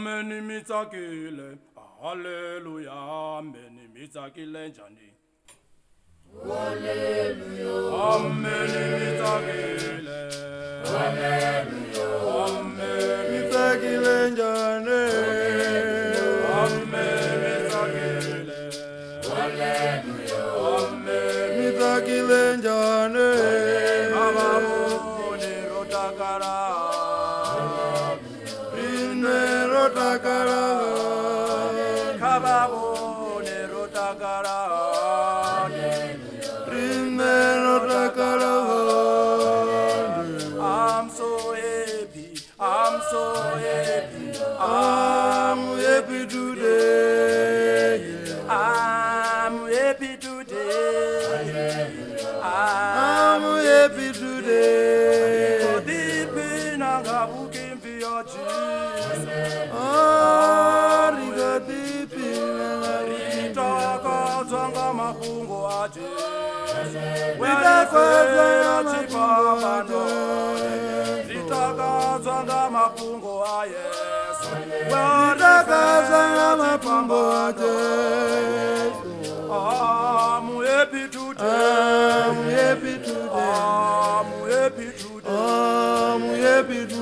Amen mitakile. Hallelujah. Amen mitakile njani. Hallelujah. Amen mitakile. Hallelujah. Amen mitakile njani. Amen mitakile. Hallelujah. Amen mitakile njani. Bababone rotakara. Rine rotakara. Kababone rotakara. Rine rotakara. I'm so happy. I'm so happy. I'm happy today. I'm happy today. I'm happy today. Deep in a gabukin for your Jesus. Ariga dipi Ritaka zanga mapungo aje. Ritaka zanga mapungo aje. Ritaka zanga mapungo aje. Ritaka zanga mapungo aje. I'm happy today. I'm happy today. I'm happy today. I'm happy today.